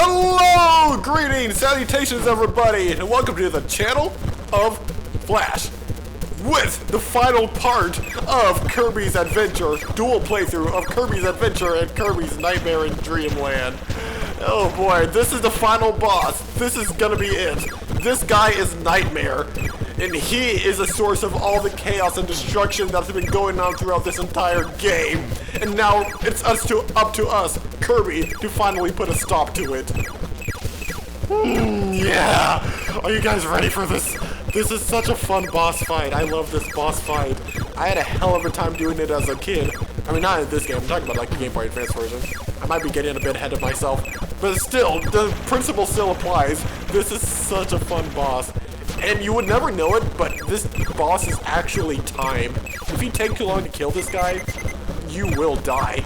Hello! Greetings! Salutations, everybody! And welcome to the channel of Flash with the final part of Kirby's Adventure, dual playthrough of Kirby's Adventure and Kirby's Nightmare in Dreamland. Oh boy, this is the final boss. This is gonna be it. This guy is Nightmare, and he is a source of all the chaos and destruction that's been going on throughout this entire game. And now it's up to us, Kirby, to finally put a stop to it. Yeah! Are you guys ready for this? This is such a fun boss fight. I love this boss fight. I had a hell of a time doing it as a kid. I mean, not in this game. I'm talking about like the Game Boy Advance version. I might be getting a bit ahead of myself. But still, the principle still applies. This is such a fun boss. And you would never know it, but this boss is actually timed. If you take too long to kill this guy, you will die.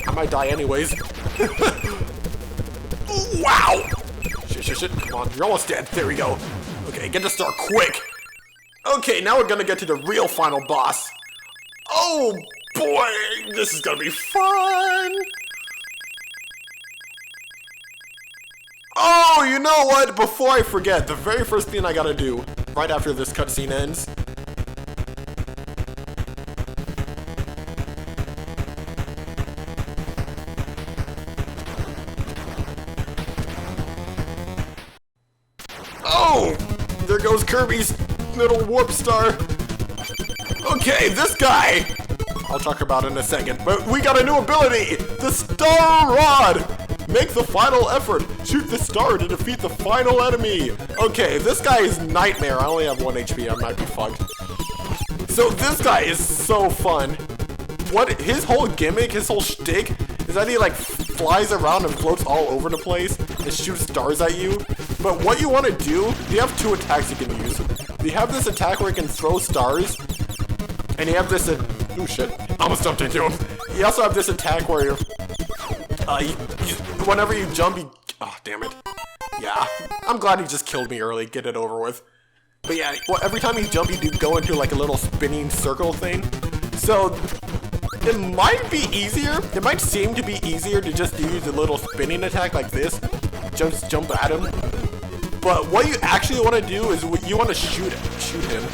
I might die anyways. Wow! Shit, come on, you're almost dead. There we go. Okay, get the star quick. Okay, now we're gonna get to the real final boss. Oh boy, this is gonna be fun. Oh, you know what? Before I forget, the very first thing I gotta do, right after this cutscene ends, oh! There goes Kirby's little warp star. Okay, this guy! I'll talk about it in a second, but we got a new ability! The Star Rod! Make the final effort! Shoot the star to defeat the final enemy! Okay, this guy is Nightmare. I only have 1 HP, I might be fucked. So this guy is so fun. What his whole gimmick, his whole shtick, is that he like flies around and floats all over the place and shoots stars at you. But what you want to do, you have 2 attacks you can use. You have this attack where you can throw stars, and you have this, oh shit, I almost jumped into him. You also have this attack where whenever you jump, oh damn it. Yeah, I'm glad he just killed me early, get it over with. But yeah, well, every time you jump, you do go into like a little spinning circle thing. So, it might be easier, it might seem to be easier to just use a little spinning attack like this. Just jump at him. But what you actually want to do is you want to shoot him.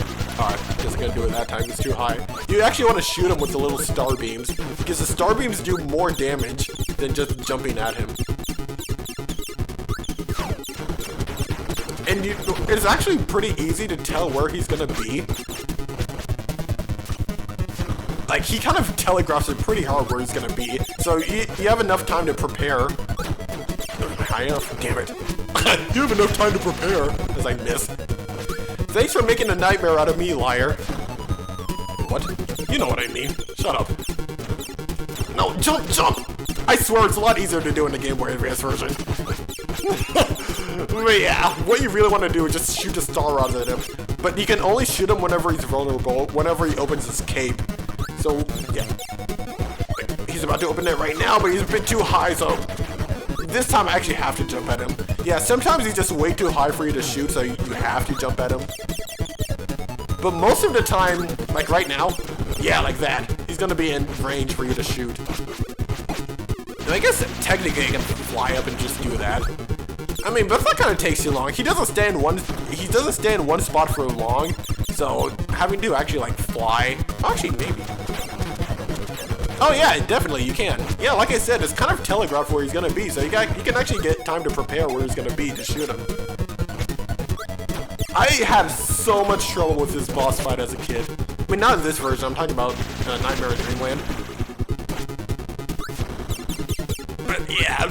Alright, just gonna do it that time, it's too high. You actually want to shoot him with the little star beams, because the star beams do more damage than just jumping at him. And it's actually pretty easy to tell where he's gonna be. Like, he kind of telegraphs it pretty hard where he's gonna be, so you have enough time to prepare. High enough? Damn it. You have enough time to prepare, as I miss. Thanks for making a nightmare out of me, liar. What? You know what I mean. Shut up. No, jump! I swear it's a lot easier to do in the Game Boy Advance version. But yeah, what you really want to do is just shoot the star rods at him. But you can only shoot him whenever he's vulnerable, whenever he opens his cape. So, yeah. He's about to open it right now, but he's a bit too high, so this time I actually have to jump at him. Yeah, sometimes he's just way too high for you to shoot, so you have to jump at him. But most of the time, like right now, yeah, like that, he's gonna be in range for you to shoot. And I guess technically I can fly up and just do that. I mean, but that kind of takes too long. He doesn't stay in one spot for long, so having to actually like fly, actually maybe. Oh yeah, definitely you can. Yeah, like I said, it's kind of telegraphed where he's gonna be, so you can actually get time to prepare where he's gonna be to shoot him. I had so much trouble with this boss fight as a kid. I mean, not in this version. I'm talking about Nightmare in Dreamland. But Yeah,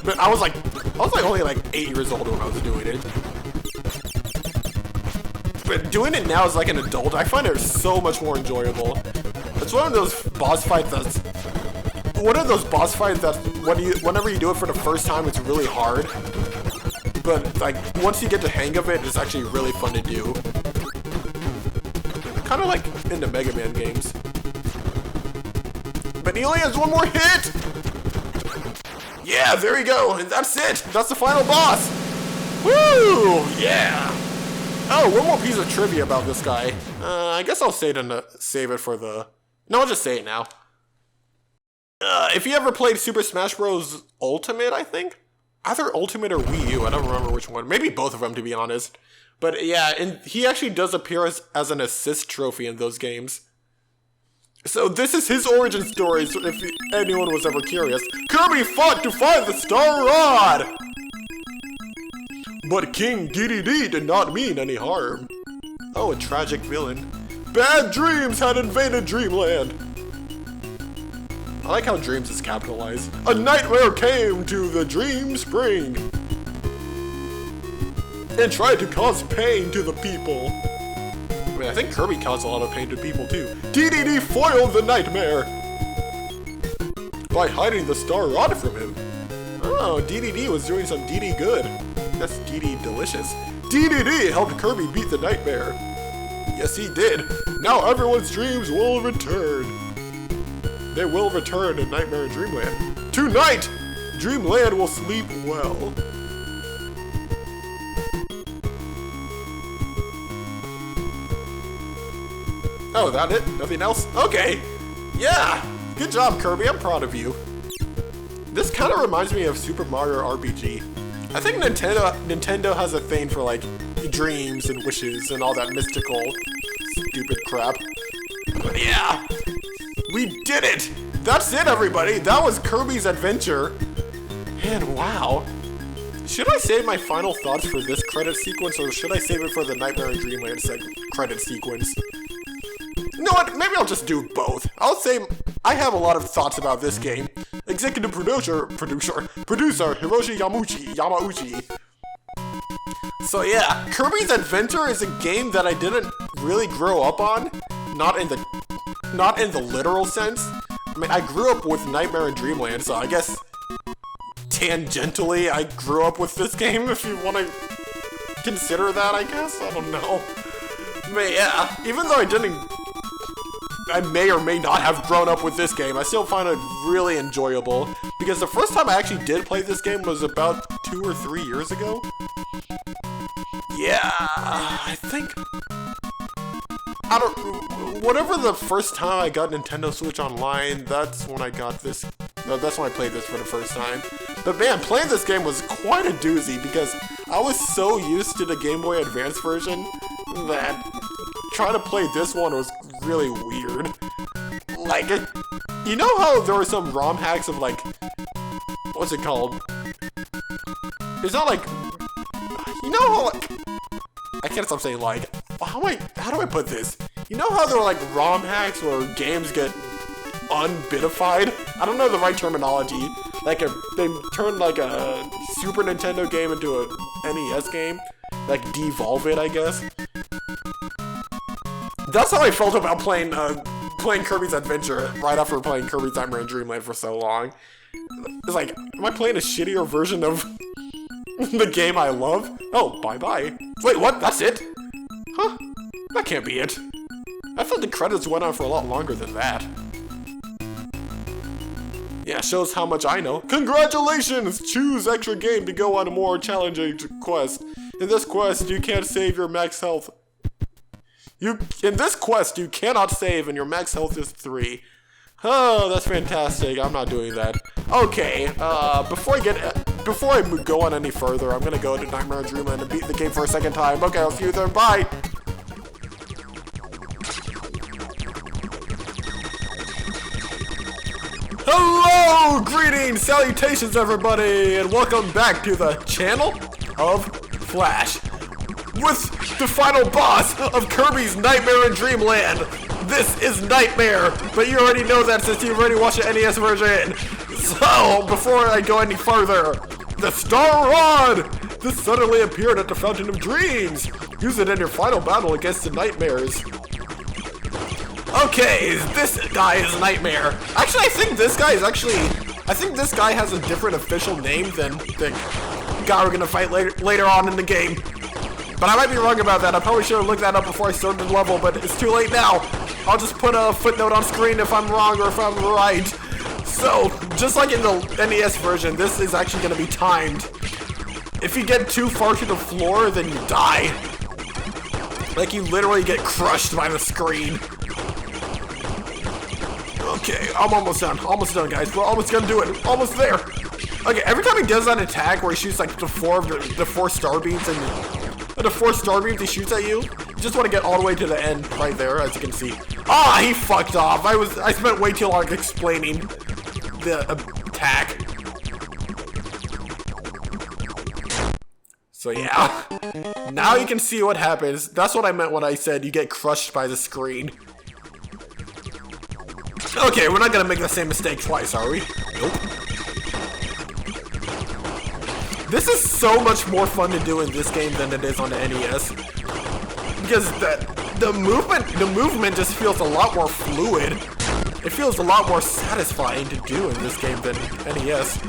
but I was like only like 8 years old when I was doing it. But doing it now as like an adult, I find it so much more enjoyable. It's one of those boss fights that's whenever you do it for the first time, it's really hard. But like once you get the hang of it, it's actually really fun to do. Kind of like in the Mega Man games. But he only has one more hit! Yeah, there you go, and that's it! That's the final boss! Woo! Yeah! Oh, one more piece of trivia about this guy. I guess I'll save it for the... No, I'll just say it now. If you ever played Super Smash Bros. Ultimate, I think? Either Ultimate or Wii U, I don't remember which one. Maybe both of them, to be honest. But yeah, and he actually does appear as an assist trophy in those games. So this is his origin story, so if anyone was ever curious. Kirby fought to find the Star Rod! But King DDD did not mean any harm. Oh, a tragic villain. Bad dreams had invaded Dreamland. I like how dreams is capitalized. A nightmare came to the Dream Spring and tried to cause pain to the people. I mean, I think Kirby caused a lot of pain to people too. DDD foiled the nightmare by hiding the Star Rod from him. Oh, DDD was doing some DD good. That's DD delicious. DDD helped Kirby beat the nightmare. Yes, he did. Now everyone's dreams will return. They will return in Nightmare in Dreamland. Tonight, Dreamland will sleep well. Oh, that it? Nothing else? Okay. Yeah. Good job, Kirby. I'm proud of you. This kind of reminds me of Super Mario RPG. I think Nintendo has a thing for like dreams and wishes and all that mystical stupid crap. But yeah, we did it! That's it, everybody! That was Kirby's Adventure! And wow. Should I save my final thoughts for this credit sequence, or should I save it for the Nightmare in Dreamland credit sequence? You know what? Maybe I'll just do both. I'll say I have a lot of thoughts about this game. Executive producer Hiroshi Yamauchi. So yeah, Kirby's Adventure is a game that I didn't really grow up on. Not in the literal sense. I mean, I grew up with Nightmare in Dreamland, so I guess tangentially I grew up with this game, if you want to consider that, I guess? I don't know. But yeah, even though I may or may not have grown up with this game, I still find it really enjoyable, because the first time I actually did play this game was about 2 or 3 years ago. Yeah, I think... whatever the first time I got Nintendo Switch Online, that's when I got this. No, that's when I played this for the first time. But man, playing this game was quite a doozy because I was so used to the Game Boy Advance version that trying to play this one was really weird. Like, you know how there were some ROM hacks of like, what's it called? It's not like, you know how like, I can't stop saying like, how do I put this? You know how there are like ROM hacks where games get unbitified? I don't know the right terminology. Like they turn like a Super Nintendo game into a NES game. Like devolve it, I guess. That's how I felt about playing Kirby's Adventure right after playing Kirby's Nightmare in Dreamland for so long. It's like, am I playing a shittier version of the game I love? Oh, bye-bye. Wait, what? That's it? Huh? That can't be it. I thought the credits went on for a lot longer than that. Yeah, shows how much I know. Congratulations! Choose extra game to go on a more challenging quest. In this quest, you can't save your max health. In this quest, you cannot save and your max health is 3. Oh, that's fantastic. I'm not doing that. Okay, before I go on any further, I'm gonna go to Nightmare in Dreamland and beat the game for a second time. Okay, I'll see you there. Bye! Hello! Greetings! Salutations, everybody! And welcome back to the channel of Flash. With the final boss of Kirby's Nightmare in Dreamland. This is Nightmare, but you already know that since you've already watched the NES version. So, before I go any further, the Star Rod! This suddenly appeared at the Fountain of Dreams! Use it in your final battle against the Nightmares. Okay, this guy is Nightmare. Actually, I think this guy has a different official name than the guy we're gonna fight later on in the game. But I might be wrong about that. I probably should have looked that up before I started the level, but it's too late now. I'll just put a footnote on screen if I'm wrong or if I'm right. So, just like in the NES version, this is actually gonna be timed. If you get too far to the floor, then you die. Like, you literally get crushed by the screen. Okay, I'm almost done. Almost done, guys. We're almost gonna do it. Almost there. Okay, every time he does that attack where he shoots like the four star beams and the 4 star beams he shoots at you, you just want to get all the way to the end right there, as you can see. Ah, he fucked off. I spent way too long explaining the attack. So yeah, now you can see what happens. That's what I meant when I said you get crushed by the screen. Okay, we're not gonna make the same mistake twice, are we? Nope. This is so much more fun to do in this game than it is on the NES. Because the movement just feels a lot more fluid. It feels a lot more satisfying to do in this game than NES.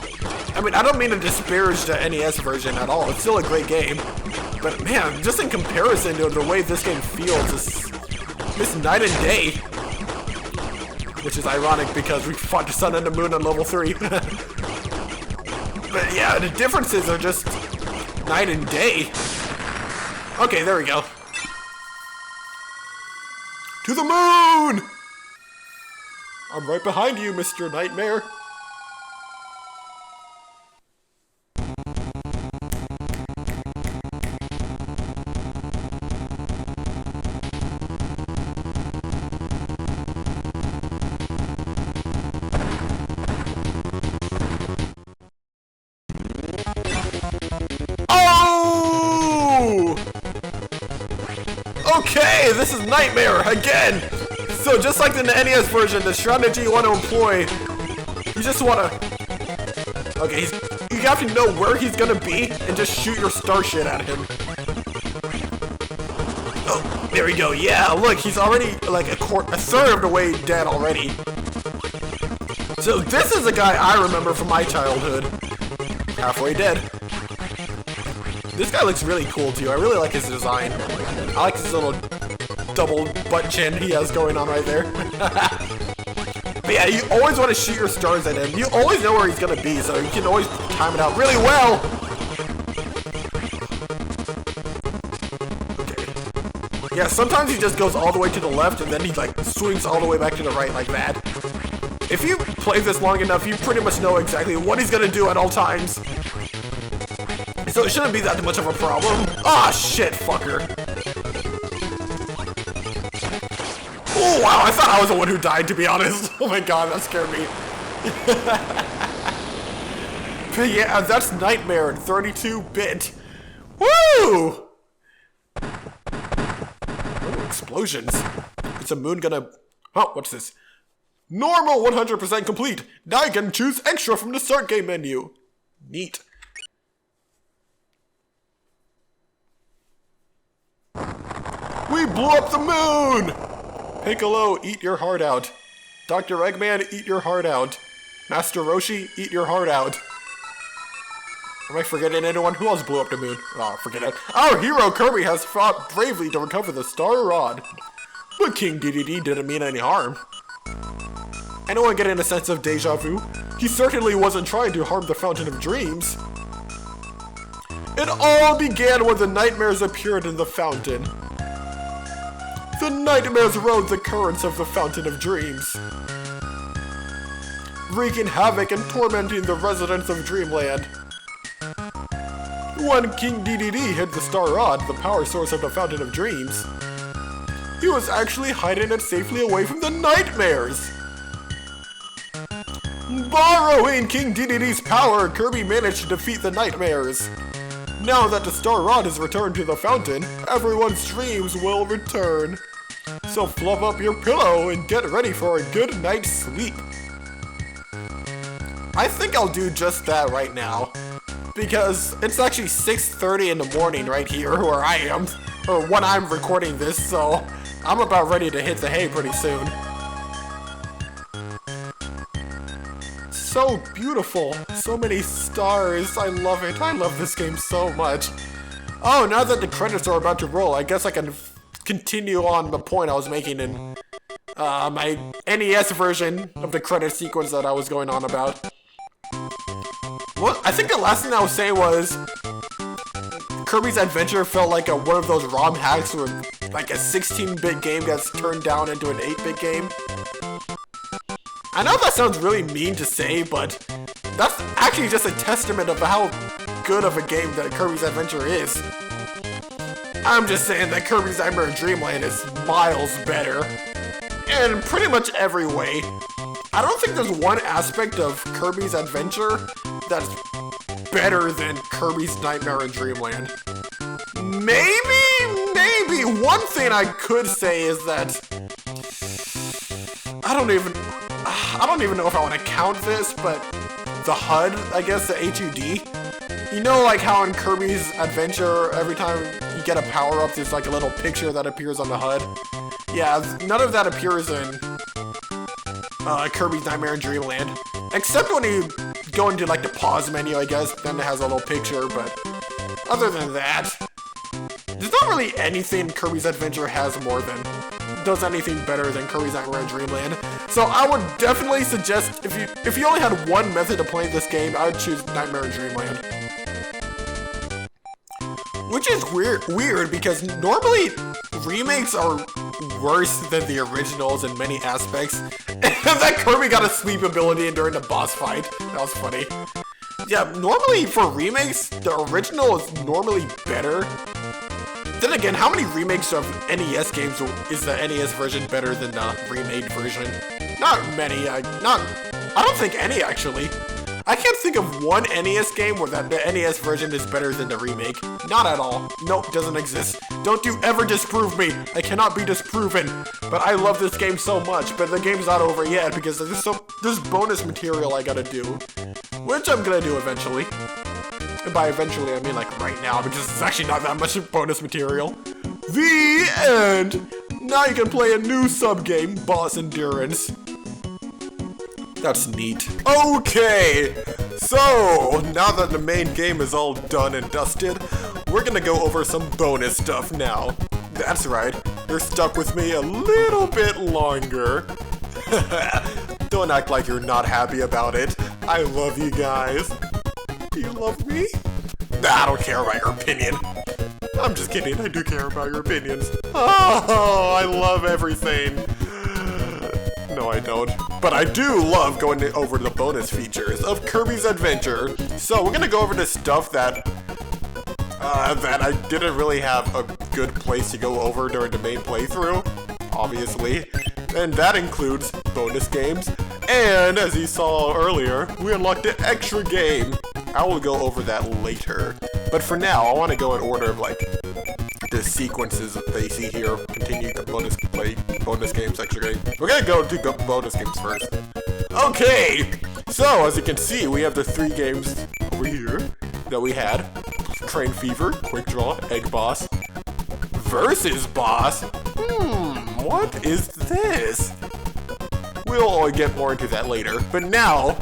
I mean, I don't mean to disparage the NES version at all. It's still a great game. But man, just in comparison to the way this game feels, it's night and day. Which is ironic because we fought the sun and the moon on level 3. But yeah, the differences are just night and day. Okay, there we go. To the moon! I'm right behind you, Mr. Nightmare. Okay, this is Nightmare again! So just like in the NES version, the strategy you want to employ, you just want to... Okay, you have to know where he's gonna be and just shoot your star shit at him. Oh, there we go. Yeah, look, he's already like a third of the way dead already. So this is a guy I remember from my childhood. Halfway dead. This guy looks really cool too. I really like his design. I like his little double butt chin he has going on right there. But yeah, you always want to shoot your stars at him. You always know where he's gonna be, so you can always time it out really well. Okay. Yeah, sometimes he just goes all the way to the left and then he like swings all the way back to the right like that. If you play this long enough, you pretty much know exactly what he's gonna do at all times. So it shouldn't be that much of a problem. Ah, shit, fucker. Oh, wow, I thought I was the one who died, to be honest. Oh my god, that scared me. But yeah, that's Nightmare in 32-bit. Woo! Oh, explosions. Is a moon gonna... Oh, what's this? Normal 100% complete. Now you can choose extra from the start game menu. Neat. We blew up the moon! Piccolo, eat your heart out. Dr. Eggman, eat your heart out. Master Roshi, eat your heart out. Am I forgetting anyone? Who else blew up the moon? Oh, forget it. Our hero Kirby has fought bravely to recover the Star Rod. But King DDD didn't mean any harm. Anyone getting a sense of deja vu? He certainly wasn't trying to harm the Fountain of Dreams. It all began when the Nightmares appeared in the fountain. The Nightmares rode the currents of the Fountain of Dreams, wreaking havoc and tormenting the residents of Dreamland. When King DDD hid the Star Rod, the power source of the Fountain of Dreams, he was actually hiding it safely away from the Nightmares. Borrowing King DDD's power, Kirby managed to defeat the Nightmares. Now that the Star Rod is returned to the fountain, everyone's dreams will return. So fluff up your pillow and get ready for a good night's sleep. I think I'll do just that right now. Because it's actually 6:30 in the morning right here where I am, or when I'm recording this, so I'm about ready to hit the hay pretty soon. So beautiful, so many stars, I love it, I love this game so much. Oh, now that the credits are about to roll, I guess I can continue on the point I was making in my NES version of the credit sequence that I was going on about. Well, I think the last thing I was saying was Kirby's Adventure felt like one of those ROM hacks where like a 16-bit game gets turned down into an 8-bit game. I know that sounds really mean to say, but that's actually just a testament of how good of a game that Kirby's Adventure is. I'm just saying that Kirby's Nightmare Dreamland is miles better in pretty much every way. I don't think there's one aspect of Kirby's Adventure that's better than Kirby's Nightmare in Dreamland. Maybe one thing I could say is that I don't even know if I want to count this, but the HUD, I guess, the HUD. You know, like how in Kirby's Adventure, every time you get a power-up, there's like a little picture that appears on the HUD? Yeah, none of that appears in Kirby's Nightmare in Dreamland. Except when you go into like the pause menu, I guess, then it has a little picture, but other than that, there's not really anything Kirby's Adventure does anything better than Kirby's Nightmare in Dreamland. So I would definitely suggest, if you only had one method of playing this game, I would choose Nightmare in Dreamland. Which is weird because normally remakes are worse than the originals in many aspects. And that Kirby got a sweep ability during the boss fight. That was funny. Yeah, normally for remakes, the original is normally better. Then again, how many remakes of NES games is the NES version better than the remade version? Not many. I don't think any, actually. I can't think of one NES game where the NES version is better than the remake. Not at all. Nope, doesn't exist. Don't you ever disprove me. I cannot be disproven. But I love this game so much, but the game's not over yet because there's bonus material I gotta do. Which I'm gonna do eventually. And by eventually, I mean like right now, because it's actually not that much bonus material. The end! Now you can play a new sub-game, Boss Endurance. That's neat. Okay, so now that the main game is all done and dusted, we're gonna go over some bonus stuff now. That's right, you're stuck with me a little bit longer. Don't act like you're not happy about it. I love you guys. Do you love me? Nah, I don't care about your opinion. I'm just kidding, I do care about your opinions. Oh, I love everything. No, I don't. But I do love going over the bonus features of Kirby's Adventure. So we're gonna go over the stuff that I didn't really have a good place to go over during the main playthrough, obviously. And that includes bonus games. And as you saw earlier, we unlocked an extra game. I will go over that later. But for now, I want to go in order of like the sequences that they see here. Continue to play bonus games, extra game. We're gonna go do bonus games first. Okay, so as you can see, we have the 3 games over here that we had. Train Fever, Quick Draw, Egg Boss, versus Boss. What is this? We'll get more into that later, but now,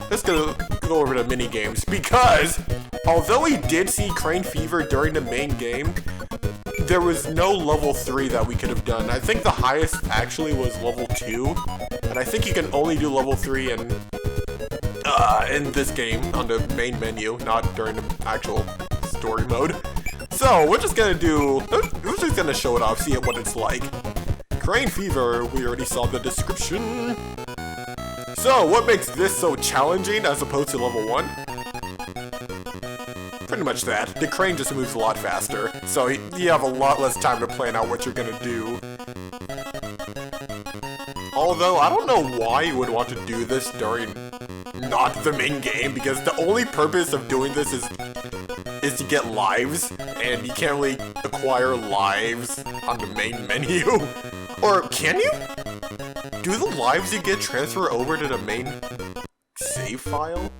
let's go over the mini games, because although we did see Crane Fever during the main game, there was no level 3 that we could have done. I think the highest actually was level 2, and I think you can only do level 3 in this game on the main menu, not during the actual story mode. So we're just gonna show it off, see what it's like. Crane Fever, we already saw the description. So, what makes this so challenging as opposed to level 1? Pretty much that. The crane just moves a lot faster, so you have a lot less time to plan out what you're gonna do. Although, I don't know why you would want to do this during not the main game, because the only purpose of doing this is to get lives, and you can't really acquire lives on the main menu. Or can you? Do the lives you get transfer over to the main save file?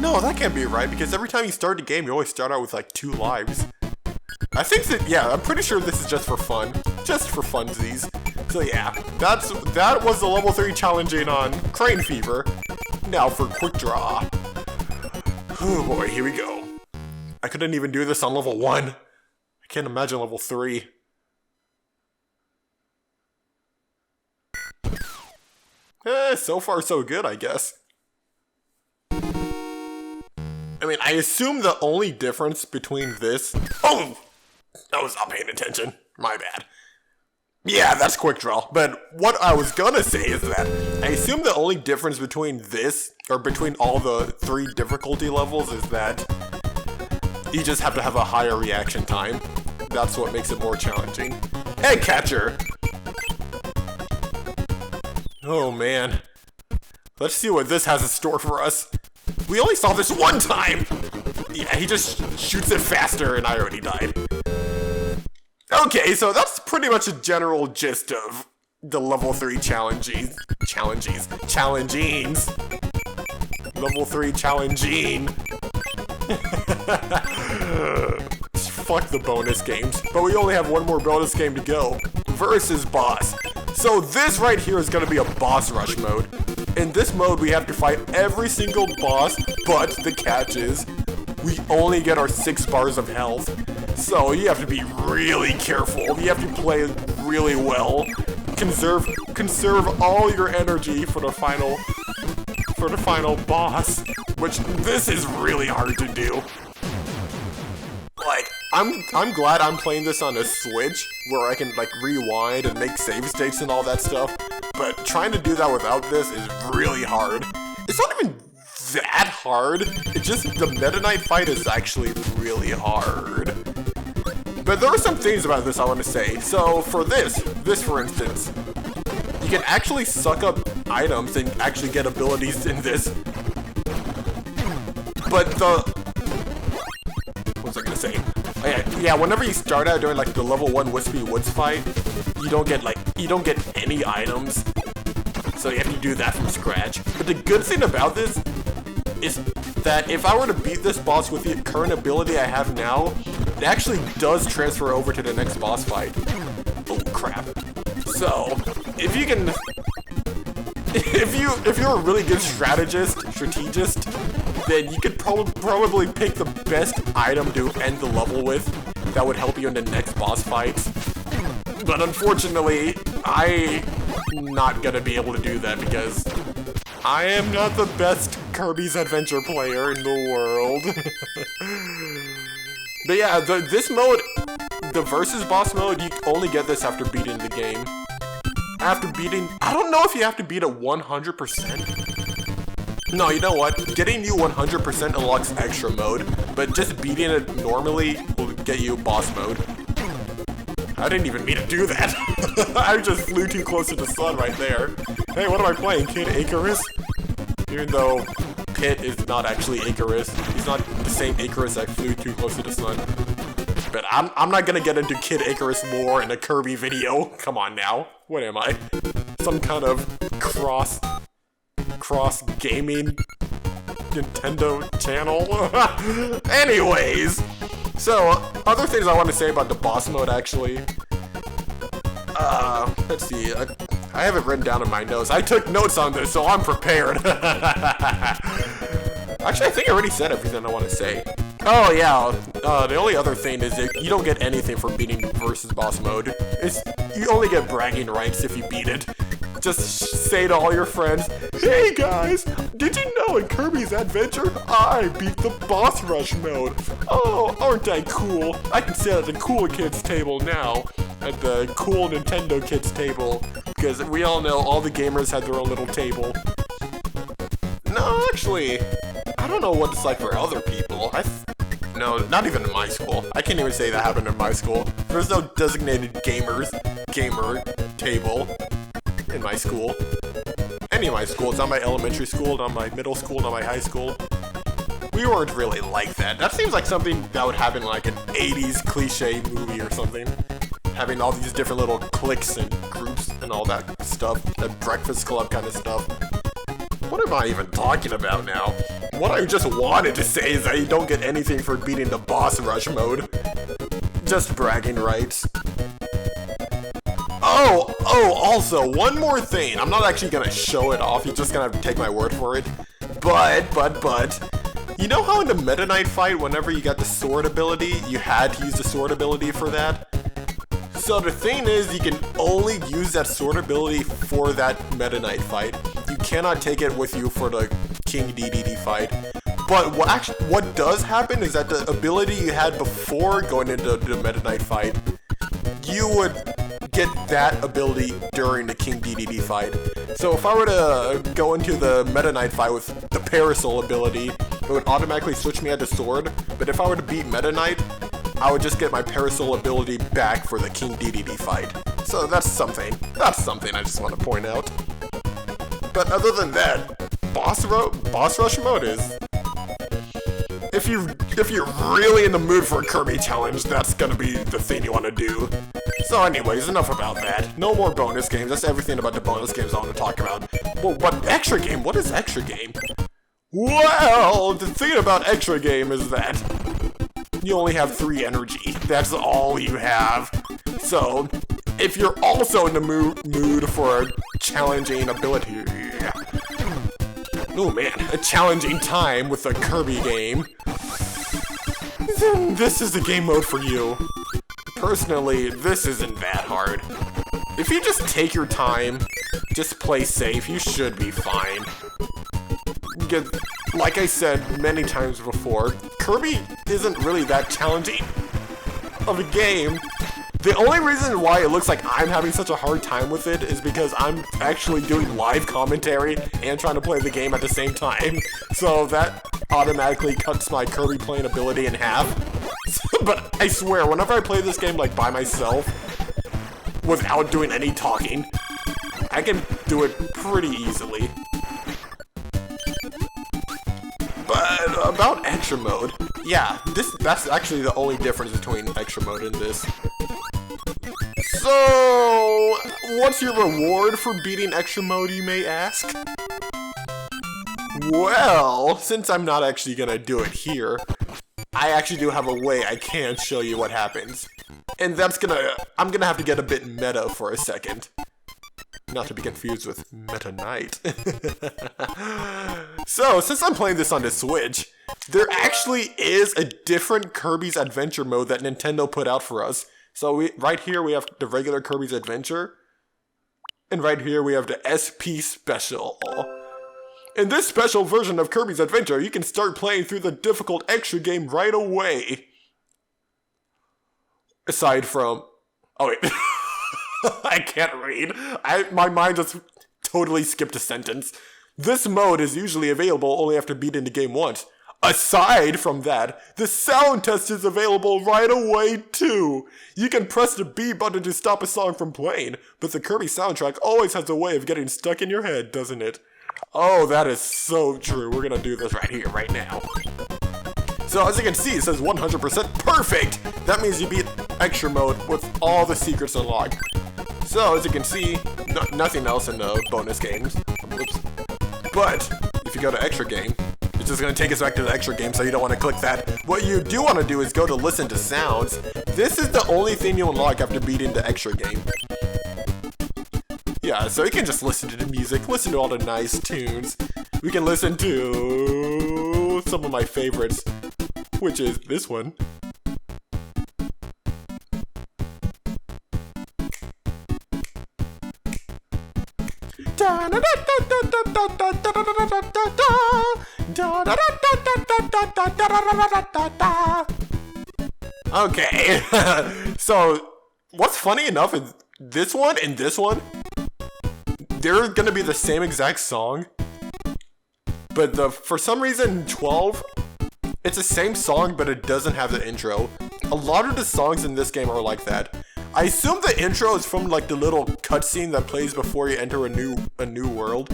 No, that can't be right, because every time you start the game, you always start out with like 2 lives. I think that, yeah, I'm pretty sure this is just for fun. Just for funsies. So yeah, that was the level 3 challenging on Crane Fever. Now for Quick Draw. Oh boy, here we go. I couldn't even do this on level 1. I can't imagine level 3. So far so good, I guess. I mean, I assume the only difference between this... Oh! I was not paying attention. My bad. Yeah, that's Quick Draw. But what I was gonna say is that I assume the only difference between this, or between all the 3 difficulty levels, is that you just have to have a higher reaction time. That's what makes it more challenging. Egg Catcher! Oh man. Let's see what this has in store for us. We only saw this one time! Yeah, he just shoots it faster and I already died. Okay, so that's pretty much a general gist of the level 3 challengings. Level 3 challenging. Fuck the bonus games. But we only have one more bonus game to go. Versus boss. So this right here is gonna be a boss rush mode. In this mode, we have to fight every single boss, but the catch is, we only get our 6 bars of health. So you have to be really careful. You have to play really well. Conserve all your energy for the final boss, which this is really hard to do. Like, I'm glad I'm playing this on a Switch, where I can like rewind and make save states and all that stuff, but trying to do that without this is really hard. It's not even that hard, it's just the Meta Knight fight is actually really hard. But there are some things about this I want to say. So for this for instance, you can actually suck up items and actually get abilities in this. But what was I gonna say? Yeah, whenever you start out doing like the level 1 Wispy Woods fight, you don't get any items. So you have to do that from scratch. But the good thing about this is that if I were to beat this boss with the current ability I have now, it actually does transfer over to the next boss fight. Oh crap. So, if you can... If you're a really good strategist, then you could probably pick the best item to end the level with that would help you in the next boss fights. But unfortunately, I'm not gonna be able to do that because I am not the best Kirby's Adventure player in the world. But yeah, this mode, the versus boss mode, you only get this after beating the game. I don't know if you have to beat it 100%. No, you know what? Getting you 100% unlocks extra mode, but just beating it normally will get you boss mode. I didn't even mean to do that. I just flew too close to the sun right there. Hey, what am I playing? Kid Icarus? Even though Pit is not actually Icarus. He's not the same Icarus that flew too close to the sun. But I'm not gonna get into Kid Icarus lore in a Kirby video. Come on now. What am I? Some kind of cross gaming Nintendo channel? Anyways, so other things I want to say about the boss mode actually. Let's see. I have it written down in my notes. I took notes on this, so I'm prepared. Actually, I think I already said everything I want to say. Oh yeah, the only other thing is that you don't get anything for beating versus boss mode. You only get bragging rights if you beat it. Just say to all your friends, "Hey guys, did you know in Kirby's Adventure, I beat the boss rush mode? Oh, aren't I cool? I can sit at the cool kids table now, at the cool Nintendo kids table, because we all know all the gamers have their own little table." No, actually, I don't know what it's like for other people. No, not even in my school. I can't even say that happened in my school. There's no designated gamer table in my school. Any of my schools, not my elementary school, not my middle school, not my high school. We weren't really like that. That seems like something that would happen like an 80s cliche movie or something. Having all these different little cliques and groups and all that stuff. That Breakfast Club kind of stuff. What am I even talking about now? What I just wanted to say is that you don't get anything for beating the boss rush mode. Just bragging rights. Oh, also, one more thing. I'm not actually gonna show it off, you're just gonna have to take my word for it. But, you know how in the Meta Knight fight, whenever you got the sword ability, you had to use the sword ability for that? So the thing is, you can only use that sword ability for that Meta Knight fight. You cannot take it with you for the King DDD fight. But what does happen is that the ability you had before going into the Meta Knight fight, you would get that ability during the King DDD fight. So if I were to go into the Meta Knight fight with the Parasol ability, it would automatically switch me out to sword. But if I were to beat Meta Knight, I would just get my Parasol ability back for the King DDD fight. So that's something. That's something I just want to point out. But other than that, boss rush mode is... If you're really in the mood for a Kirby challenge, that's gonna be the thing you want to do. So anyways, enough about that. No more bonus games. That's everything about the bonus games I want to talk about. Well, what extra game? What is extra game? Well, the thing about extra game is that you only have 3 energy. That's all you have. So, if you're also in the mood for a challenging ability, oh man, a challenging time with a Kirby game, then this is the game mode for you. Personally, this isn't that hard. If you just take your time, just play safe, you should be fine. Because, like I said many times before, Kirby isn't really that challenging of a game. The only reason why it looks like I'm having such a hard time with it is because I'm actually doing live commentary and trying to play the game at the same time. So that automatically cuts my Kirby playing ability in half. But I swear, whenever I play this game like by myself, without doing any talking, I can do it pretty easily. But about extra mode, yeah, that's actually the only difference between extra mode and this. So, what's your reward for beating extra mode, you may ask? Well, since I'm not actually gonna do it here, I actually do have a way I can show you what happens. And I'm gonna have to get a bit meta for a second. Not to be confused with Meta Knight. So, since I'm playing this on the Switch, there actually is a different Kirby's Adventure mode that Nintendo put out for us. So right here we have the regular Kirby's Adventure, and right here we have the SP Special. In this special version of Kirby's Adventure, you can start playing through the difficult extra game right away. Aside from... Oh wait. I can't read. My mind just totally skipped a sentence. This mode is usually available only after beating the game once. Aside from that, the sound test is available right away too. You can press the B button to stop a song from playing, but the Kirby soundtrack always has a way of getting stuck in your head, doesn't it? Oh, that is so true. We're gonna do this right here, right now. So as you can see, it says 100% perfect. That means you beat extra mode with all the secrets unlocked. So as you can see, nothing else in the bonus games. Oops. But if you go to extra game, it's just going to take us back to the extra game, so you don't want to click that. What you do want to do is go to listen to sounds. This is the only thing you unlock after beating the extra game. Yeah, so you can just listen to the music, listen to all the nice tunes. We can listen to some of my favorites, which is this one. Okay, so what's funny enough is this one and this one, they're gonna be the same exact song, but for some reason 12, it's the same song but it doesn't have the intro. A lot of the songs in this game are like that. I assume the intro is from like the little cutscene that plays before you enter a new world.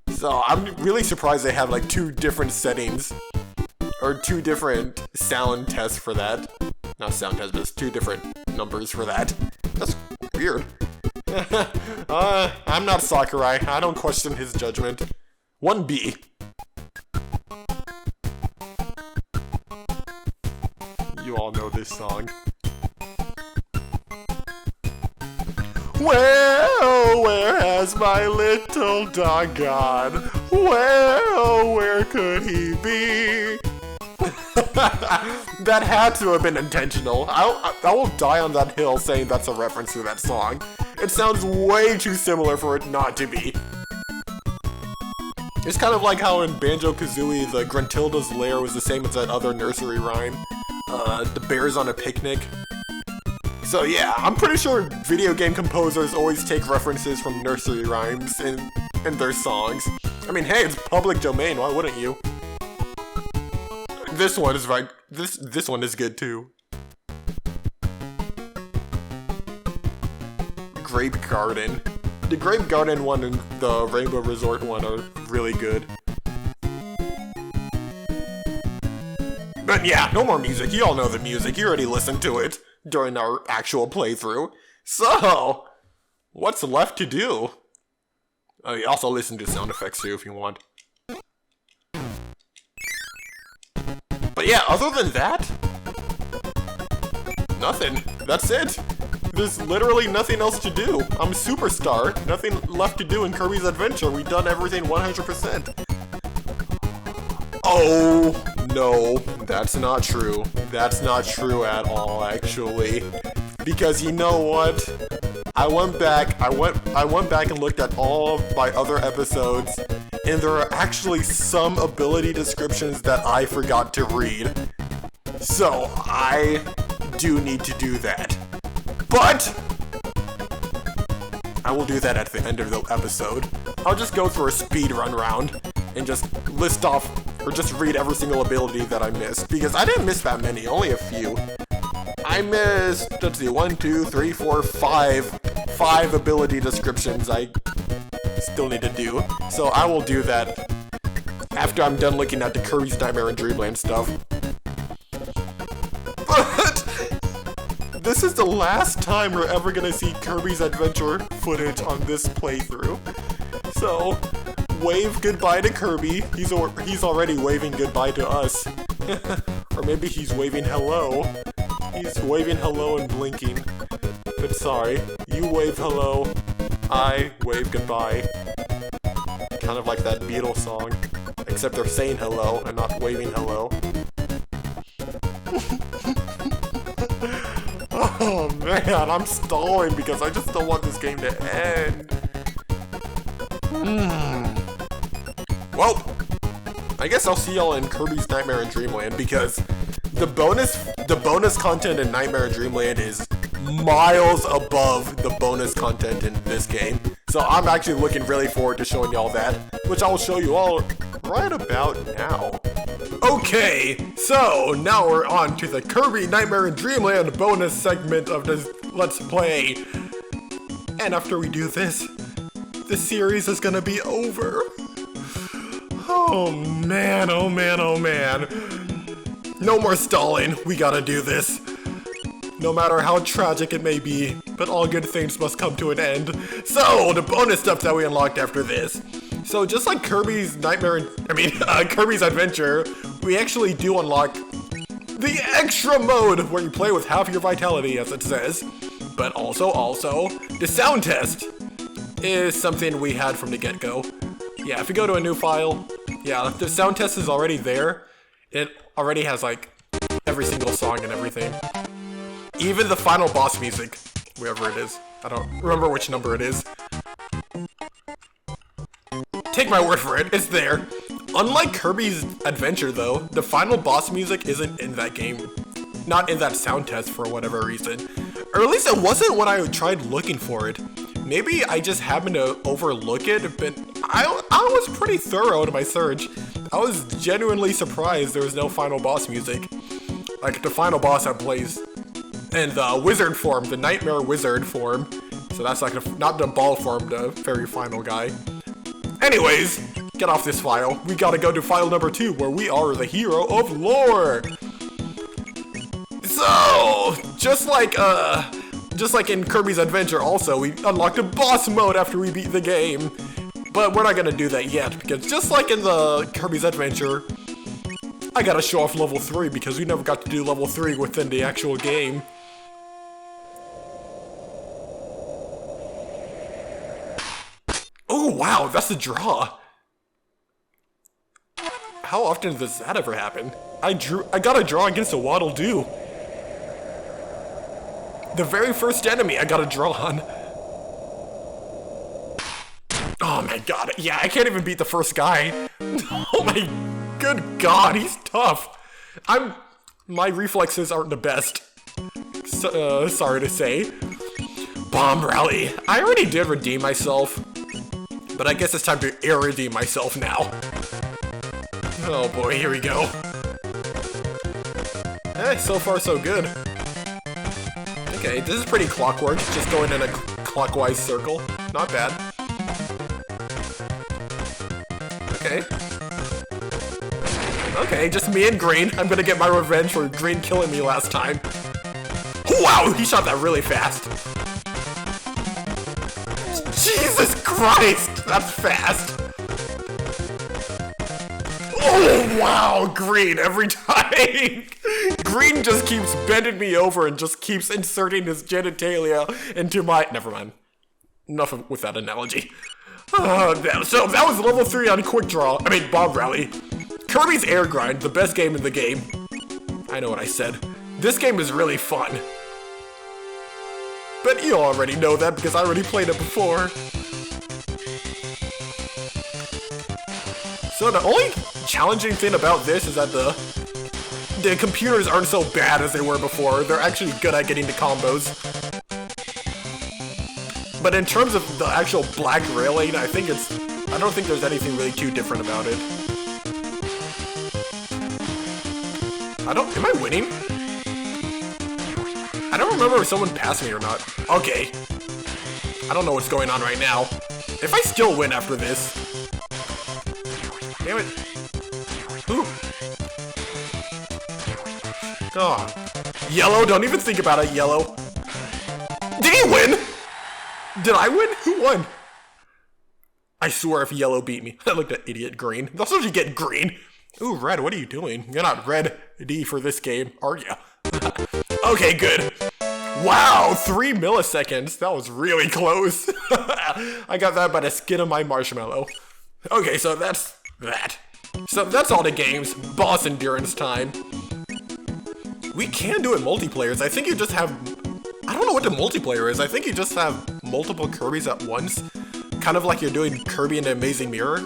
So I'm really surprised they have like 2 different settings, or 2 different sound tests for that. Not sound tests, but it's 2 different numbers for that. That's weird. I'm not Sakurai. I don't question his judgment. 1B. You all know this song. Well, where has my little dog gone? Well, where could he be? That had to have been intentional. I will die on that hill saying that's a reference to that song. It sounds way too similar for it not to be. It's kind of like how in Banjo-Kazooie, the Gruntilda's lair was the same as that other nursery rhyme. The bears on a picnic. So yeah, I'm pretty sure video game composers always take references from nursery rhymes in their songs. I mean, hey, it's public domain, why wouldn't you? This one is right. This one is good too. Grape Garden. The Grape Garden one and the Rainbow Resort one are really good. But yeah, no more music. You all know the music. You already listened to it during our actual playthrough. So, what's left to do? You also listen to sound effects too if you want. But yeah, other than that, nothing. That's it. There's literally nothing else to do. I'm a superstar. Nothing left to do in Kirby's Adventure. We've done everything 100%. Oh, no, that's not true. That's not true at all, actually. Because you know what? I went back and looked at all of my other episodes, and there are actually some ability descriptions that I forgot to read. So, I do need to do that. But I will do that at the end of the episode. I'll just go through a speed run round and just list off or just read every single ability that I missed, because I didn't miss that many, only a few. I missed, let's see, 1, 2, 3, 4, 5 ability descriptions I still need to do. So I will do that after I'm done looking at the Kirby's Nightmare and Dreamland stuff. But this is the last time we're ever gonna see Kirby's Adventure footage on this playthrough. So, wave goodbye to Kirby. He's already waving goodbye to us. Or maybe he's waving hello. He's waving hello and blinking. But sorry, you wave hello, I wave goodbye. Kind of like that Beatles song, except they're saying hello and not waving hello. Oh man, I'm stalling because I just don't want this game to end. Well, I guess I'll see y'all in Kirby's Nightmare and Dreamland, because the bonus content in Nightmare and Dreamland is miles above the bonus content in this game. So I'm actually looking really forward to showing y'all that, which I'll show you all right about now. Okay, so now we're on to the Kirby Nightmare and Dreamland bonus segment of this Let's Play. And after we do this, the series is gonna be over. Oh man, oh man, oh man. No more stalling, we gotta do this. No matter how tragic it may be, but all good things must come to an end. So, the bonus stuff that we unlocked after this. So just like Kirby's Kirby's Adventure, we actually do unlock the extra mode where you play with half your vitality, as it says. But also, the sound test is something we had from the get-go. Yeah, if you go to a new file, yeah, the sound test is already there. It already has like every single song and everything. Even the final boss music, wherever it is. I don't remember which number it is. Take my word for it, it's there. Unlike Kirby's Adventure though, the final boss music isn't in that game. Not in that sound test for whatever reason. Or at least it wasn't when I tried looking for it. Maybe I just happened to overlook it, but I was pretty thorough in my search. I was genuinely surprised there was no final boss music. Like the final boss that plays in the wizard form, the Nightmare Wizard form. So that's like not the ball form, the very final guy. Anyways, get off this file. We gotta go to file number 2, where we are the hero of lore. So, just like in Kirby's Adventure also, we unlocked a boss mode after we beat the game. But we're not gonna do that yet, because just like in the Kirby's Adventure, I gotta show off level 3 because we never got to do level 3 within the actual game. Oh wow, that's a draw. How often does that ever happen? I got a draw against a Waddle Doo. The very first enemy I got a draw on. Oh my god, yeah, I can't even beat the first guy. Oh my good god, he's tough. My reflexes aren't the best. So, sorry to say. Bomb Rally. I already did redeem myself, but I guess it's time to redeem myself now. Oh boy, here we go. So far so good. Okay, this is pretty clockwork, just going in a clockwise circle. Not bad. Okay. Okay, just me and Green. I'm gonna get my revenge for Green killing me last time. Wow, he shot that really fast. Jesus Christ, that's fast. Oh, wow, Green every time. Green just keeps bending me over and just keeps inserting his genitalia into my... Never mind. Enough with that analogy. So that was level 3 on Quick Draw. I mean, Bomb Rally. Kirby's Air Grind, the best game in the game. I know what I said. This game is really fun. But you already know that because I already played it before. So the only challenging thing about this is that the computers aren't so bad as they were before. They're actually good at getting the combos. But in terms of the actual black railing, I don't think there's anything really too different about it. Am I winning? I don't remember if someone passed me or not. Okay. I don't know what's going on right now. If I still win after this... Damn it. Ooh. Oh. Yellow, don't even think about it, Yellow. Did he win? Did I win? Who won? I swear if Yellow beat me. I looked at idiot Green. That's what you get, Green. Ooh, Red, what are you doing? You're not ready for this game, are ya? Okay, good. Wow, 3 milliseconds. That was really close. I got that by the skin of my marshmallow. Okay, so that's that. So that's all the games. Boss endurance time. We can do it multiplayers. I think you just have... I don't know what the multiplayer is. I think you just have multiple Kirbys at once. Kind of like you're doing Kirby in the Amazing Mirror.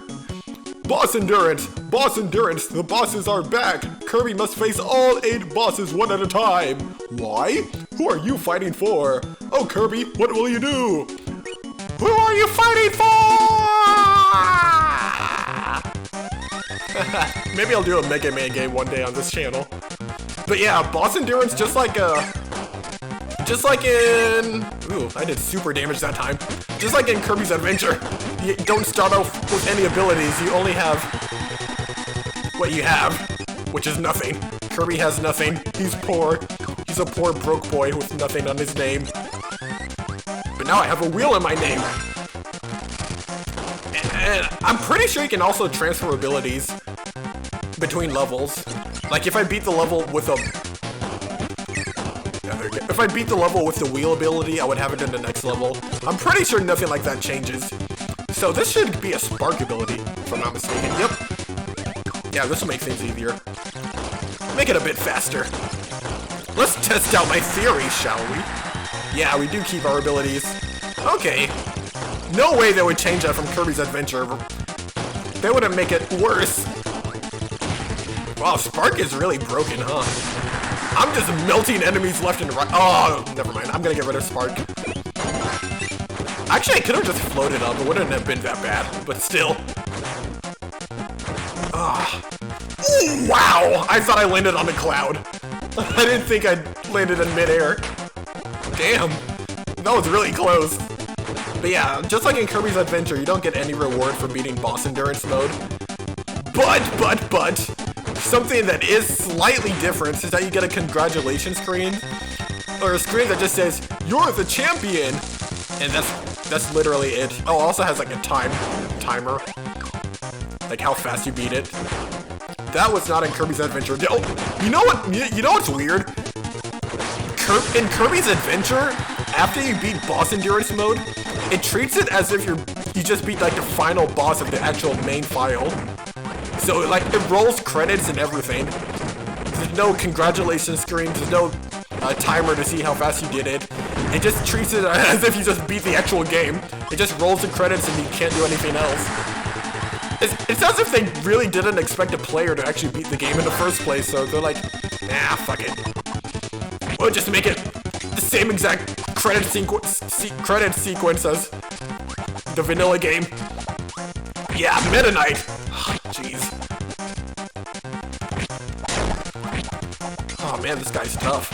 Boss endurance! Boss endurance! The bosses are back! Kirby must face all 8 bosses one at a time! Why? Who are you fighting for? Oh, Kirby, what will you do? Who are you fighting for? Maybe I'll do a Mega Man game one day on this channel. But yeah, boss endurance just like in... Ooh, I did super damage that time. Just like in Kirby's Adventure. You don't start off with any abilities, you only have what you have, which is nothing. Kirby has nothing, he's poor. He's a poor broke boy with nothing on his name. But now I have a wheel in my name. And I'm pretty sure you can also transfer abilities between levels. Like if I beat the level with the wheel ability, I would have it in the next level. I'm pretty sure nothing like that changes. So this should be a spark ability, if I'm not mistaken. Yep. Yeah, this will make things easier. Make it a bit faster. Let's test out my theory, shall we? Yeah, we do keep our abilities. Okay. No way they would change that from Kirby's Adventure. They wouldn't make it worse. Wow, Spark is really broken, huh? I'm just melting enemies left and right. Oh, never mind. I'm gonna get rid of Spark. Actually, I could have just floated up. It wouldn't have been that bad, but still. Ooh, wow! I thought I landed on a cloud. I didn't think I landed in midair. Damn. That was really close. But yeah, just like in Kirby's Adventure, you don't get any reward for beating boss endurance mode. But, something that is slightly different is that you get a congratulations screen. Or a screen that just says, "You're the champion!" And that's That's literally it. Oh, it also has like a timer. Like how fast you beat it. That was not in Kirby's Adventure. Oh, you know what? You know what's weird? In Kirby's Adventure, after you beat boss endurance mode, it treats it as if you just beat like the final boss of the actual main file. So like it rolls credits and everything. There's no congratulations screen. There's no timer to see how fast you did it. It just treats it as if you just beat the actual game. It just rolls the credits and you can't do anything else. It's as if they really didn't expect a player to actually beat the game in the first place, so they're like, nah, fuck it. We'll just make it the same exact credit sequence as the vanilla game. Yeah, Meta Knight. Jeez. Oh man, this guy's tough.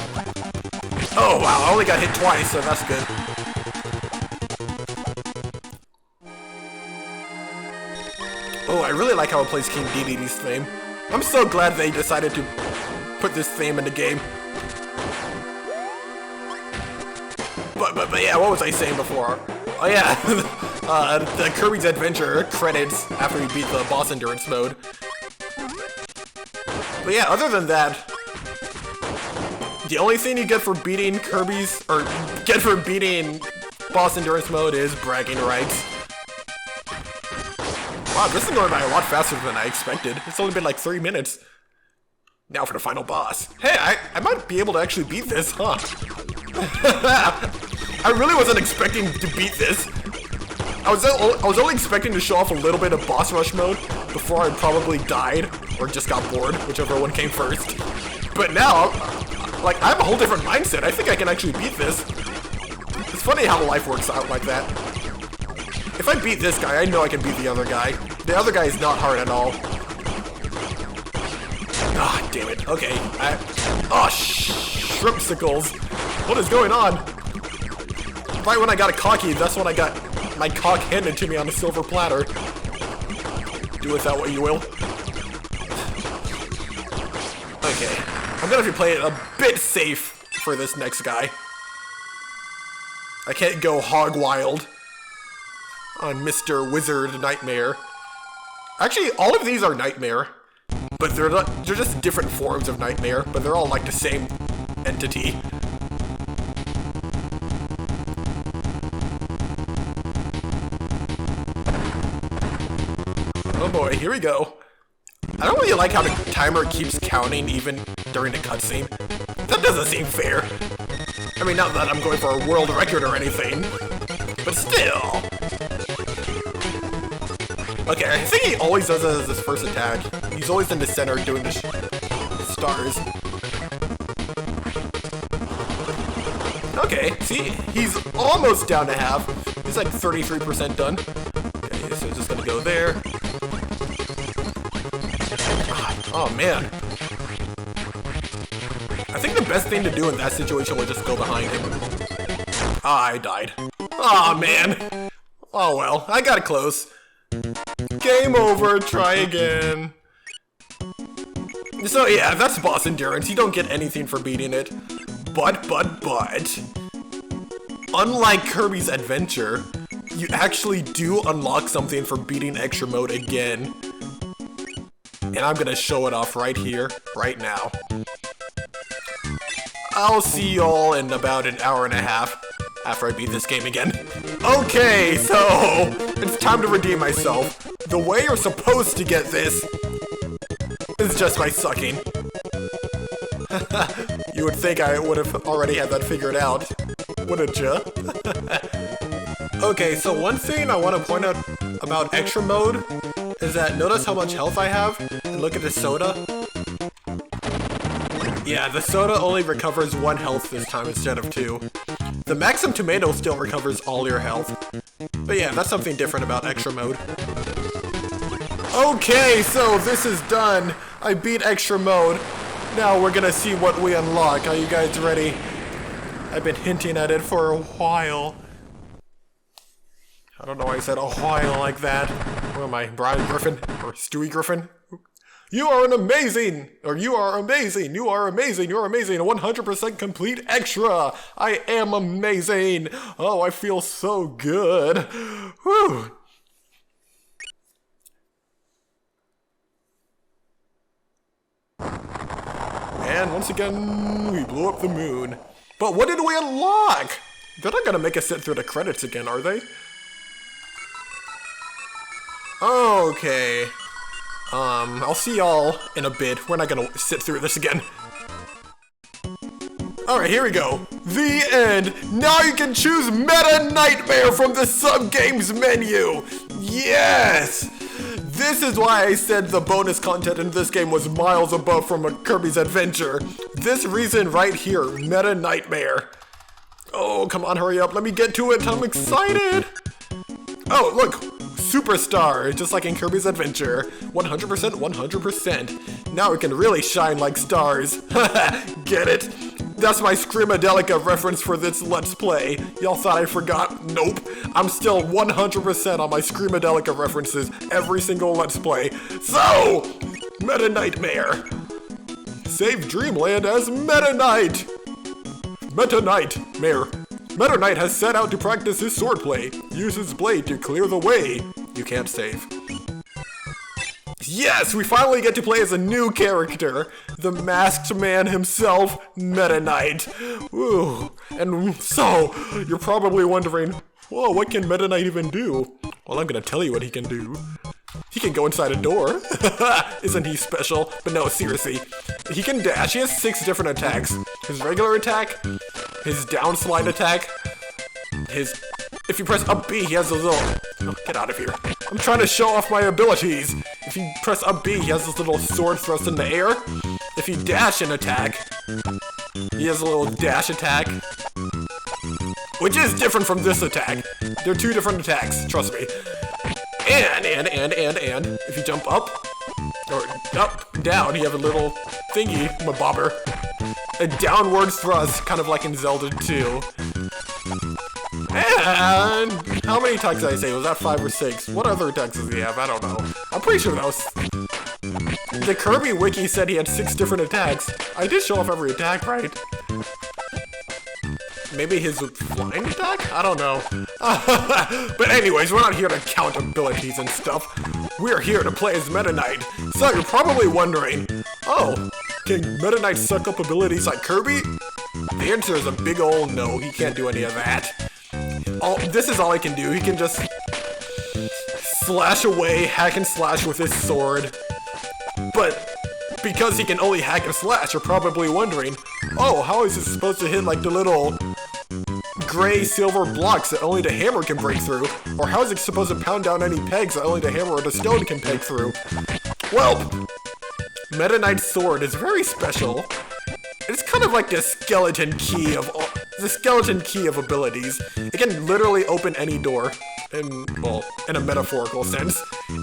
Oh wow, I only got hit twice, so that's good. Oh, I really like how it plays King Dedede's theme. I'm so glad they decided to put this theme in the game. But yeah, what was I saying before? Oh yeah, the Kirby's Adventure credits after you beat the boss endurance mode. But yeah, other than that, the only thing you get for beating beating boss endurance mode is bragging rights. Wow, this is going by a lot faster than I expected. It's only been like 3 minutes. Now for the final boss. Hey, I might be able to actually beat this, huh? I really wasn't expecting to beat this. I was only expecting to show off a little bit of boss rush mode before I probably died or just got bored, whichever one came first. But now, like, I have a whole different mindset. I think I can actually beat this. It's funny how life works out like that. If I beat this guy, I know I can beat the other guy. The other guy is not hard at all. Ah, damn it. Okay. Oh, shrimpsicles. What is going on? Right when I got a cocky, that's when I got my cock handed to me on a silver platter. Do with that what you will. Okay. I'm gonna have to play it a bit safe for this next guy. I can't go hog wild on Mr. Wizard Nightmare. Actually, all of these are Nightmare, but they're just different forms of Nightmare, but they're all like the same entity. Oh boy, here we go. I don't really like how the timer keeps counting even during the cutscene. That doesn't seem fair. I mean, not that I'm going for a world record or anything, but still. Okay, I think he always does that as his first attack. He's always in the center doing the stars. Okay, see, he's almost down to half. He's like 33% done. Okay, so just gonna go there. Oh man. I think the best thing to do in that situation was just go behind him. Ah, I died. Oh man. Oh well, I got it close. Game over, try again. So yeah, that's boss endurance. You don't get anything for beating it. But, unlike Kirby's Adventure, you actually do unlock something for beating extra mode again. And I'm gonna show it off right here, right now. I'll see y'all in about an hour and a half after I beat this game again. Okay, so it's time to redeem myself. The way you're supposed to get this is just by sucking. You would think I would have already had that figured out, wouldn't ya? Okay, so one thing I want to point out about extra mode is that notice how much health I have, and look at the soda. Yeah, the soda only recovers 1 health this time instead of 2. The Maxim Tomato still recovers all your health. But yeah, that's something different about extra mode. Okay, so this is done. I beat extra mode. Now we're gonna see what we unlock. Are you guys ready? I've been hinting at it for a while. I don't know why I said a while like that. What am I, Brian Griffin? Or Stewie Griffin? You are an amazing, or you are amazing, you are amazing, you're amazing, a 100% complete extra. I am amazing. Oh, I feel so good. Whew. And once again, we blew up the moon. But what did we unlock? They're not gonna make us sit through the credits again, are they? Okay. I'll see y'all in a bit. We're not gonna sit through this again. Alright, here we go. The end! Now you can choose Meta Nightmare from the sub-games menu! Yes! This is why I said the bonus content in this game was miles above from a Kirby's Adventure. This reason right here, Meta Nightmare. Oh, come on, hurry up, let me get to it, I'm excited! Oh, look! Superstar, just like in Kirby's Adventure. 100%, 100%. Now we can really shine like stars. Get it? That's my Screamadelica reference for this Let's Play. Y'all thought I forgot? Nope. I'm still 100% on my Screamadelica references every single Let's Play. So, Meta Nightmare. Save Dreamland as Meta Knight. Meta Nightmare. Meta Knight has set out to practice his swordplay. Use his blade to clear the way. You can't save. Yes, we finally get to play as a new character. The masked man himself, Meta Knight. Ooh. And so, you're probably wondering, whoa, what can Meta Knight even do? Well, I'm gonna tell you what he can do. He can go inside a door. Isn't he special? But no, seriously. He can dash. He has 6 different attacks. His regular attack, his downslide attack, if you press up B, he has a little... Oh, get out of here. I'm trying to show off my abilities. If you press up B, he has this little sword thrust in the air. If you dash an attack, he has a little dash attack. Which is different from this attack. They're 2 different attacks, trust me. And, if you jump up, or up, down, you have a little thingy, bobber. A downward thrust, kind of like in Zelda 2. And how many attacks did I say? Was that 5 or 6? What other attacks does he have? I don't know. I'm pretty sure that was... The Kirby wiki said he had 6 different attacks. I did show off every attack, right? Maybe his flying attack? I don't know. But anyways, we're not here to count abilities and stuff. We're here to play as Meta Knight. So you're probably wondering, oh, can Meta Knight suck up abilities like Kirby? The answer is a big ol' no. He can't do any of that. This is all he can do. He can just slash away, hack and slash with his sword. But because he can only hack and slash, you're probably wondering, oh, how is he supposed to hit like the little gray silver blocks that only the hammer can break through? Or how is it supposed to pound down any pegs that only the hammer or the stone can peg through? Well, Meta Knight's sword is very special. It's kind of like the skeleton key of abilities. It can literally open any door. In a metaphorical sense.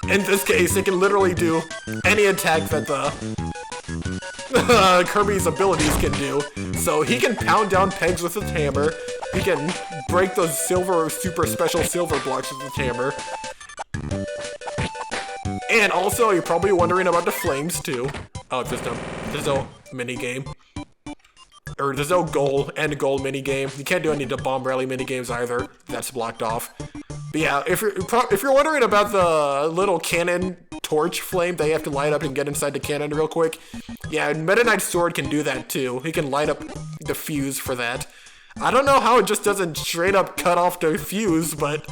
In this case, it can literally do any attack that the Kirby's abilities can do. So he can pound down pegs with his hammer. He can break those super special silver blocks with his hammer. And also, you're probably wondering about the flames too. Oh, there's no mini game. Or there's no end goal mini game. You can't do any of the bomb rally mini games either. That's blocked off. But yeah, if you're wondering about the little cannon torch flame that you have to light up and get inside the cannon real quick, yeah, Meta Knight's sword can do that too. He can light up the fuse for that. I don't know how it just doesn't straight up cut off the fuse, but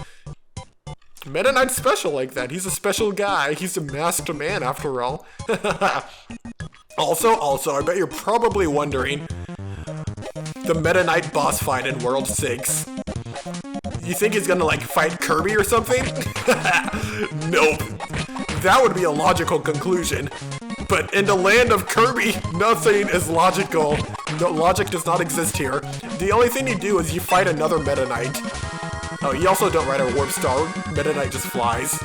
Meta Knight's special like that. He's a special guy. He's a masked man after all. Also, I bet you're probably wondering, the Meta Knight boss fight in World 6. You think he's gonna, like, fight Kirby or something? Nope. That would be a logical conclusion. But in the land of Kirby, nothing is logical. No, logic does not exist here. The only thing you do is you fight another Meta Knight. Oh, you also don't ride a Warp Star. Meta Knight just flies.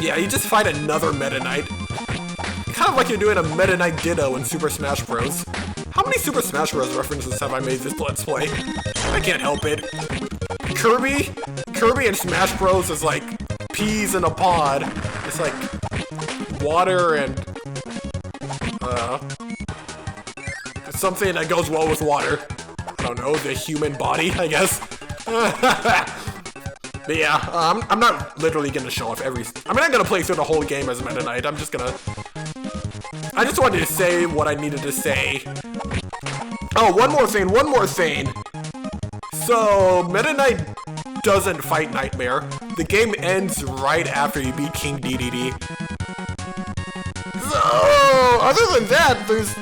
Yeah, you just fight another Meta Knight. Kind of like you're doing a Meta Knight Ditto in Super Smash Bros. How many Super Smash Bros. References have I made this Let's Play? I can't help it. Kirby and Smash Bros. Is like peas in a pod. It's like water and something that goes well with water. I don't know, the human body, I guess. But yeah, I'm not literally gonna show off I'm not gonna play through the whole game as Meta Knight. I just wanted to say what I needed to say. Oh, one more thing. So, Meta Knight doesn't fight Nightmare. The game ends right after you beat King DDD. So, other than that, there's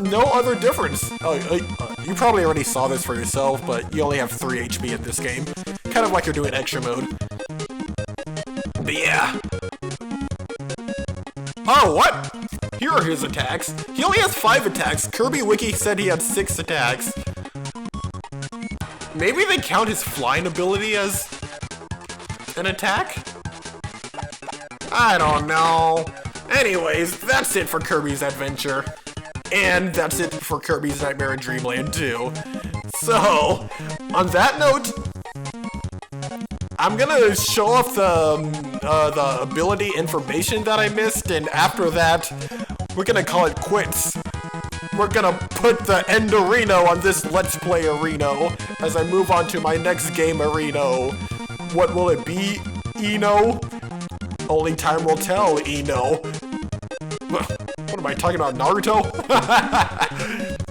no other difference. You probably already saw this for yourself, but you only have 3 HP in this game. Kind of like you're doing extra mode. But yeah. Oh, what? Here are his attacks. He only has 5 attacks. Kirby Wiki said he had 6 attacks. Maybe they count his flying ability as an attack? I don't know. Anyways, that's it for Kirby's Adventure. And that's it for Kirby's Nightmare in Dreamland 2. So, on that note, I'm gonna show off the ability information that I missed, and after that, we're gonna call it quits. We're gonna put the end arena on this Let's Play arena as I move on to my next game arena. What will it be, Eno? Only time will tell, Eno. What am I talking about, Naruto?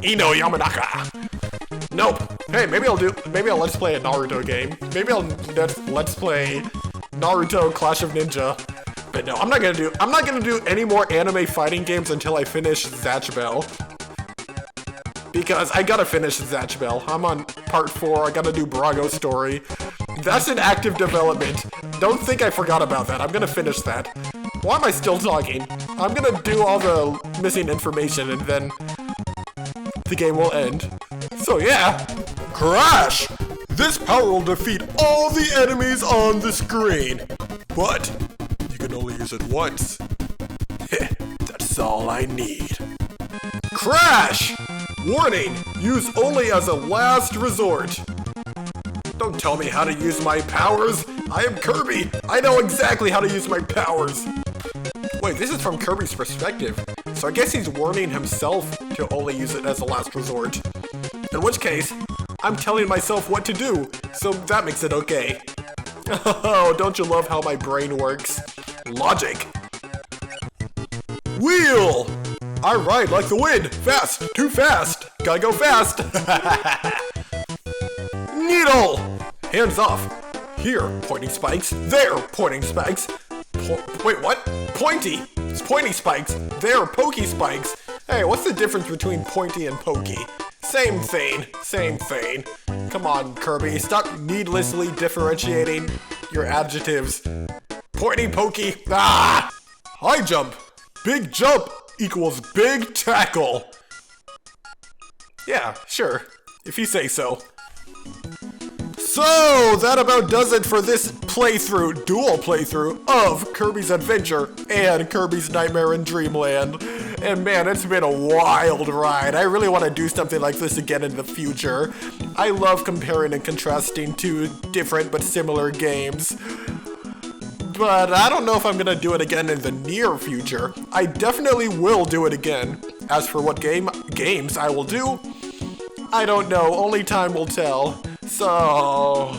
Eno Yamanaka. Nope. Hey, maybe I'll let's play a Naruto game. Maybe I'll let's play Naruto Clash of Ninja. But no, I'm not gonna do any more anime fighting games until I finish Zatch Bell. Because I gotta finish Zatch Bell. I'm on part 4, I gotta do Brago's story. That's in active development. Don't think I forgot about that, I'm gonna finish that. Why am I still talking? I'm gonna do all the missing information and then the game will end. So yeah, Crash! This power will defeat all the enemies on the screen. But you can only use it once. That's all I need. Crash! Warning, use only as a last resort. Don't tell me how to use my powers. I am Kirby. I know exactly how to use my powers. Wait, this is from Kirby's perspective. So I guess he's warning himself to only use it as a last resort. In which case, I'm telling myself what to do, so that makes it okay. Oh, don't you love how my brain works? Logic. Wheel! I ride like the wind. Fast, too fast. Gotta go fast. Needle! Hands off. Here, pointing spikes. There, pointing spikes. Wait, what? Pointy. It's pointy spikes. There, pokey spikes. Hey, what's the difference between pointy and pokey? Same thing. Same thing. Come on, Kirby. Stop needlessly differentiating your adjectives. Pointy, pokey. Ah! High jump. Big jump equals big tackle. Yeah, sure. If you say so. So, that about does it for this playthrough, dual playthrough, of Kirby's Adventure and Kirby's Nightmare in Dreamland. And man, it's been a wild ride. I really want to do something like this again in the future. I love comparing and contrasting two different but similar games. But I don't know if I'm gonna do it again in the near future. I definitely will do it again. As for what games I will do, I don't know, only time will tell. So,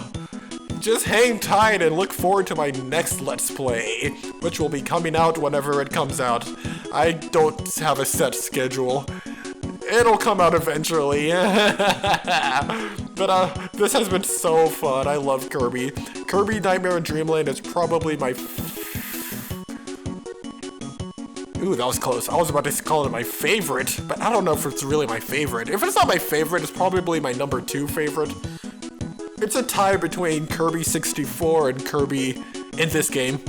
just hang tight and look forward to my next Let's Play, which will be coming out whenever it comes out. I don't have a set schedule. It'll come out eventually. But this has been so fun. I love Kirby. Kirby Nightmare in Dreamland is probably my... Ooh, that was close. I was about to call it my favorite, but I don't know if it's really my favorite. If it's not my favorite, it's probably my number 2 favorite. It's a tie between Kirby 64 and Kirby in this game.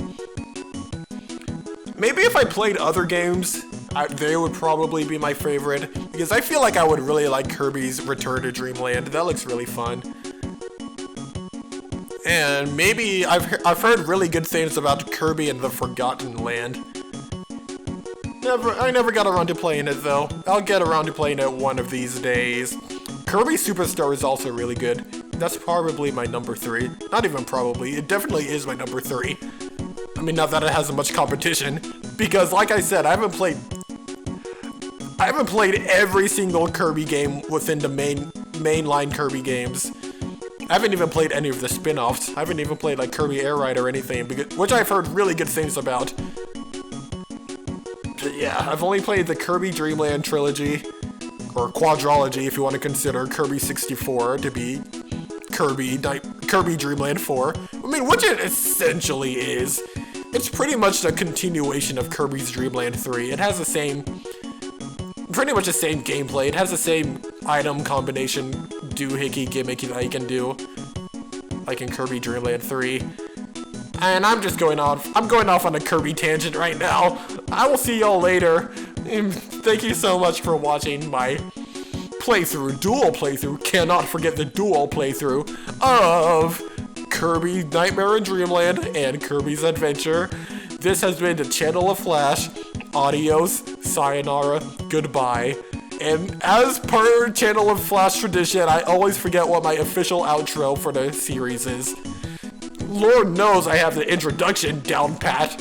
Maybe if I played other games, they would probably be my favorite, because I feel like I would really like Kirby's Return to Dreamland. That looks really fun. And maybe I've heard really good things about Kirby and the Forgotten Land. I never got around to playing it though. I'll get around to playing it one of these days. Kirby Superstar is also really good. That's probably my number 3. Not even probably, it definitely is my number 3. I mean, not that it has much competition. Because, like I said, I haven't played every single Kirby game within the mainline Kirby games. I haven't even played any of the spin-offs. I haven't even played like Kirby Air Ride or anything, which I've heard really good things about. But yeah, I've only played the Kirby Dreamland trilogy, or quadrology if you want to consider Kirby 64 to be Kirby Dreamland 4. I mean, which it essentially is. It's pretty much the continuation of Kirby's Dreamland 3. It has the same, pretty much the same gameplay. It has the same item combination doohickey gimmick that you can do, like in Kirby Dreamland 3. And I'm going off on a Kirby tangent right now. I will see y'all later. Thank you so much for watching my playthrough, dual playthrough. Cannot forget the dual playthrough of Kirby Nightmare in Dreamland and Kirby's Adventure. This has been the Channel of Flash. Adios, sayonara, goodbye. And as per Channel of Flash tradition, I always forget what my official outro for the series is. Lord knows I have the introduction down pat.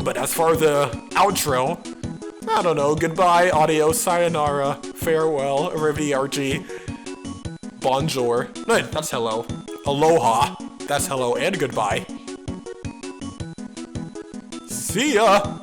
But as far as the outro, I don't know. Goodbye, adios, sayonara, farewell, arrivederci, bonjour. No, that's hello. Aloha. That's hello and goodbye. See ya!